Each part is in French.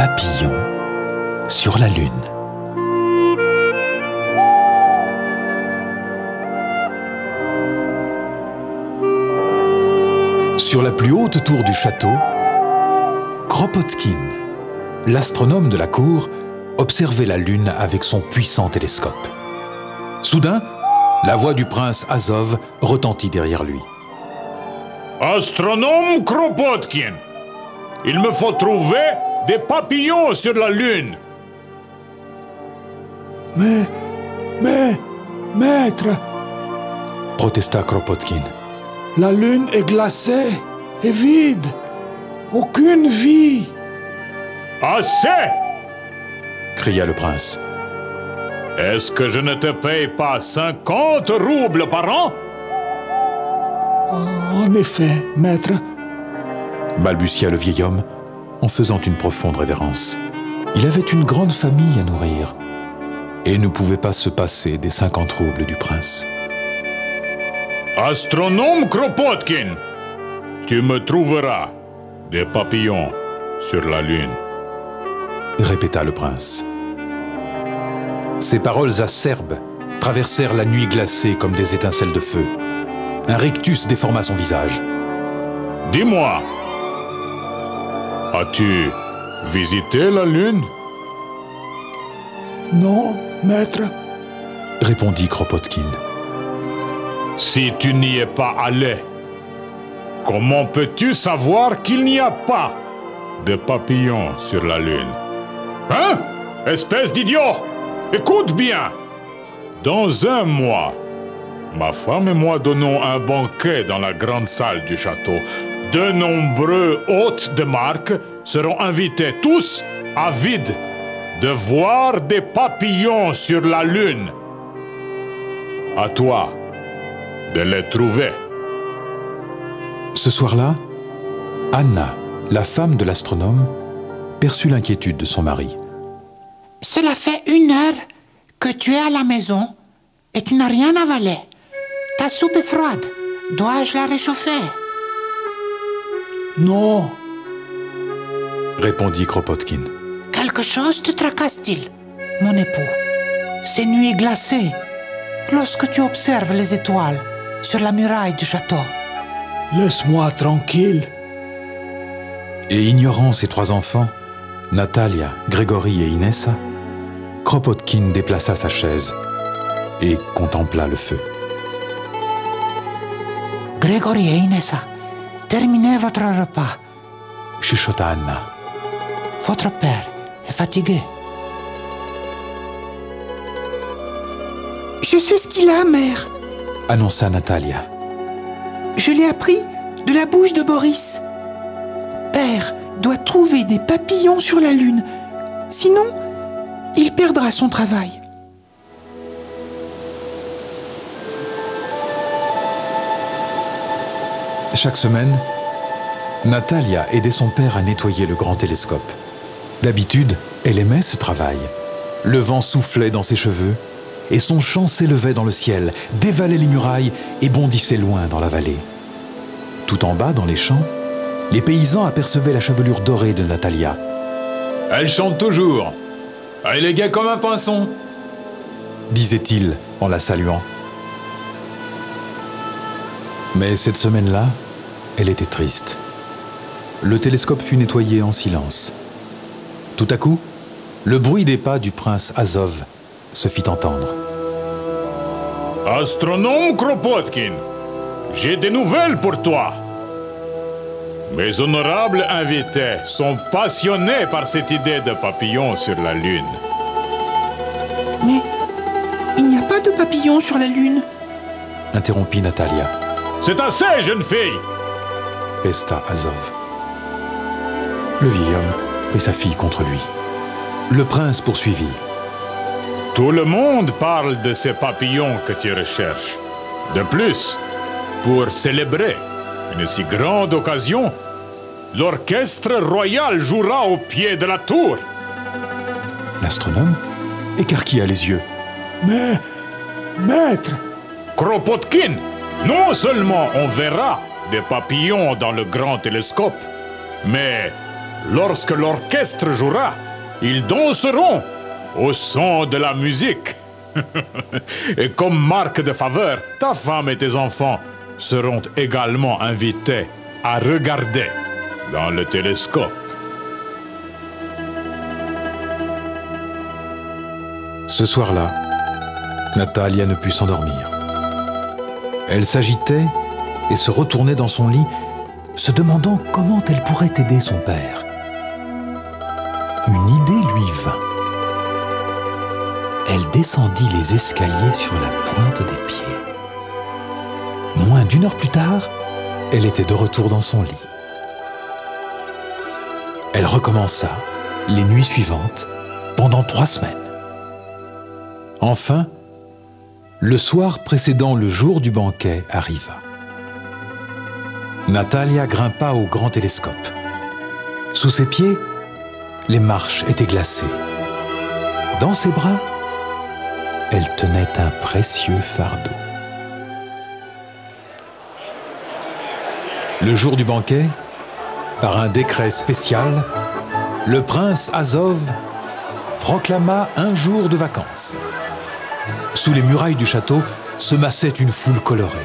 papillons sur la Lune. Sur la plus haute tour du château, Kropotkin, l'astronome de la cour, observait la Lune avec son puissant télescope. Soudain, la voix du prince Azov retentit derrière lui. Astronome Kropotkin, il me faut trouver des papillons sur la Lune. Mais, maître, protesta Kropotkin. La Lune est glacée et vide. Aucune vie. Assez! Cria le prince. Est-ce que je ne te paye pas 50 roubles par an? En effet, maître. Balbutia le vieil homme en faisant une profonde révérence. Il avait une grande famille à nourrir et ne pouvait pas se passer des 50 roubles du prince. Astronome Kropotkin, tu me trouveras des papillons sur la Lune. Répéta le prince. Ces paroles acerbes traversèrent la nuit glacée comme des étincelles de feu. Un rictus déforma son visage. Dis-moi, as-tu visité la Lune? Non, maître. Répondit Kropotkin. Si tu n'y es pas allé, comment peux-tu savoir qu'il n'y a pas de papillons sur la Lune? Hein? Espèce d'idiot! Écoute bien! Dans un mois, ma femme et moi donnons un banquet dans la grande salle du château. De nombreux hôtes de marque seront invités, tous avides de voir des papillons sur la Lune. À toi de les trouver. Ce soir-là, Anna, la femme de l'astronome, perçut l'inquiétude de son mari. Cela fait 1 heure que tu es à la maison et tu n'as rien avalé. Ta soupe est froide. Dois-je la réchauffer? Non. Répondit Kropotkin. Quelque chose te tracasse-t-il, mon époux? Ces nuits glacées, lorsque tu observes les étoiles sur la muraille du château. Laisse-moi tranquille. Et ignorant ses 3 enfants, Natalia, Grégory et Inessa, Kropotkin déplaça sa chaise et contempla le feu. Grégory et Inessa, terminez votre repas. Chuchota Anna. Votre père est fatigué. Je sais ce qu'il a, mère, Annonça Natalia. je l'ai appris de la bouche de Boris. Père doit trouver des papillons sur la Lune. Sinon, il perdra son travail. Chaque semaine, Natalia aidait son père à nettoyer le grand télescope. D'habitude, elle aimait ce travail. Le vent soufflait dans ses cheveux et son chant s'élevait dans le ciel, dévalait les murailles et bondissait loin dans la vallée. Tout en bas, dans les champs, les paysans apercevaient la chevelure dorée de Natalia. « Elle chante toujours. Elle est gaie comme un pinson !» disait-il en la saluant. Mais cette semaine-là, elle était triste. Le télescope fut nettoyé en silence. Tout à coup, le bruit des pas du prince Azov se fit entendre. Astronome Kropotkin, j'ai des nouvelles pour toi. Mes honorables invités sont passionnés par cette idée de papillons sur la Lune. Mais il n'y a pas de papillons sur la Lune. Interrompit Natalia. C'est assez, jeune fille! Pesta Azov. Le vieil homme prit sa fille contre lui. Le prince poursuivit. Tout le monde parle de ces papillons que tu recherches. De plus, pour célébrer une si grande occasion, l'orchestre royal jouera au pied de la tour. L'astronome écarquilla les yeux. Mais, maître, Kropotkin, non seulement on verra des papillons dans le grand télescope, mais lorsque l'orchestre jouera, ils danseront au son de la musique. Et comme marque de faveur, ta femme et tes enfants seront également invités à regarder dans le télescope. Ce soir-là, Natalia ne put s'endormir. Elle s'agitait et se retournait dans son lit, se demandant comment elle pourrait aider son père. Une idée lui vint. Elle descendit les escaliers sur la pointe des pieds. Moins d'1 heure plus tard, elle était de retour dans son lit. Elle recommença les nuits suivantes pendant 3 semaines. Enfin, le soir précédant le jour du banquet arriva. Natalia grimpa au grand télescope. Sous ses pieds, les marches étaient glacées. Dans ses bras, elle tenait un précieux fardeau. Le jour du banquet, par un décret spécial, le prince Azov proclama un jour de vacances. Sous les murailles du château se massait une foule colorée.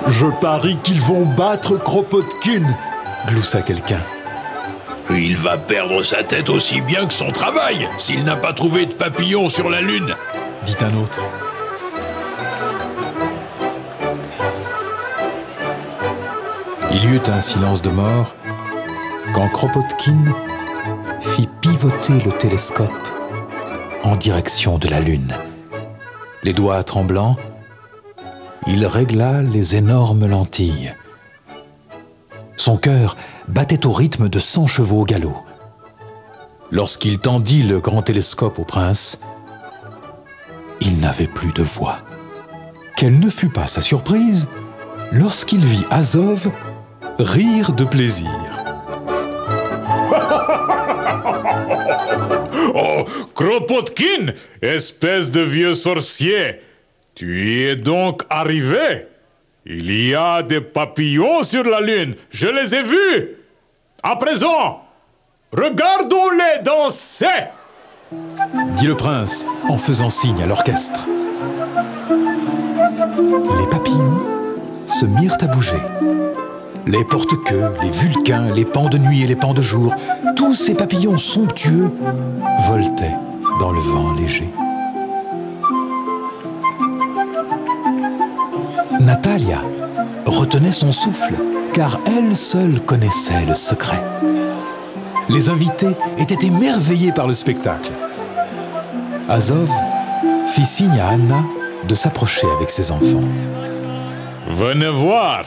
Je parie qu'ils vont battre Kropotkin, Gloussa quelqu'un. Il va perdre sa tête aussi bien que son travail s'il n'a pas trouvé de papillon sur la Lune, Dit un autre. Il y eut un silence de mort quand Kropotkin fit pivoter le télescope en direction de la Lune. Les doigts tremblants, il régla les énormes lentilles. Son cœur battait au rythme de 100 chevaux au galop. Lorsqu'il tendit le grand télescope au prince, il n'avait plus de voix. Quelle ne fut pas sa surprise lorsqu'il vit Azov rire de plaisir. Oh, Kropotkin, espèce de vieux sorcier, tu y es donc arrivé? Il y a des papillons sur la Lune, je les ai vus. À présent, regardons-les danser, Dit le prince en faisant signe à l'orchestre. Les papillons se mirent à bouger. Les porte-queues, les vulcains, les pans de nuit et les pans de jour, tous ces papillons somptueux voletaient dans le vent léger. Natalia retenait son souffle, car elle seule connaissait le secret. Les invités étaient émerveillés par le spectacle. Azov fit signe à Anna de s'approcher avec ses enfants. venez voir,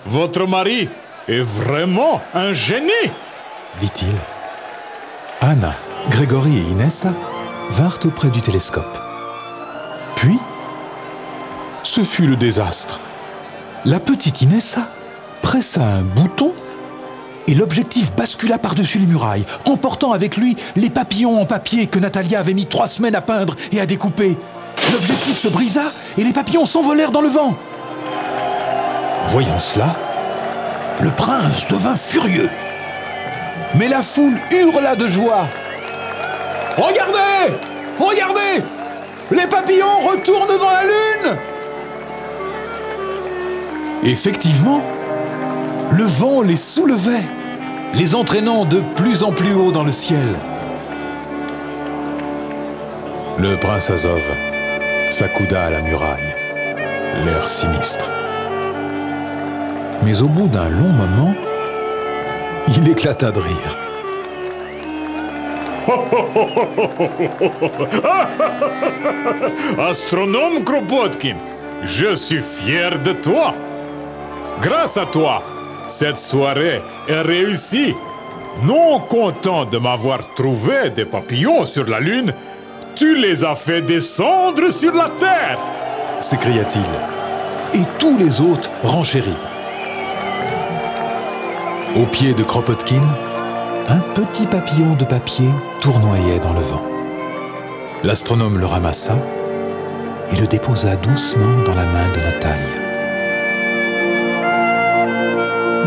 votre mari est vraiment un génie, Dit-il. Anna, Grégory et Inessa vinrent auprès du télescope. Puis, ce fut le désastre. La petite Inessa pressa un bouton et l'objectif bascula par-dessus les murailles, emportant avec lui les papillons en papier que Natalia avait mis 3 semaines à peindre et à découper. L'objectif se brisa et les papillons s'envolèrent dans le vent. Voyant cela, le prince devint furieux. Mais la foule hurla de joie. « Regardez! Regardez! Les papillons retournent dans la Lune !» Effectivement, le vent les soulevait, les entraînant de plus en plus haut dans le ciel. Le prince Azov s'accouda à la muraille, l'air sinistre. Mais au bout d'un long moment, il éclata de rire. Astronome Kropotkin, je suis fier de toi. Grâce à toi, cette soirée est réussie. Non content de m'avoir trouvé des papillons sur la Lune, tu les as fait descendre sur la Terre, s'écria-t-il. Et tous les autres renchérirent. Au pied de Kropotkin, un petit papillon de papier tournoyait dans le vent. L'astronome le ramassa et le déposa doucement dans la main de Natalia.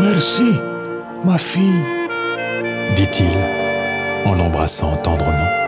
« Merci, ma fille. dit-il en l'embrassant tendrement.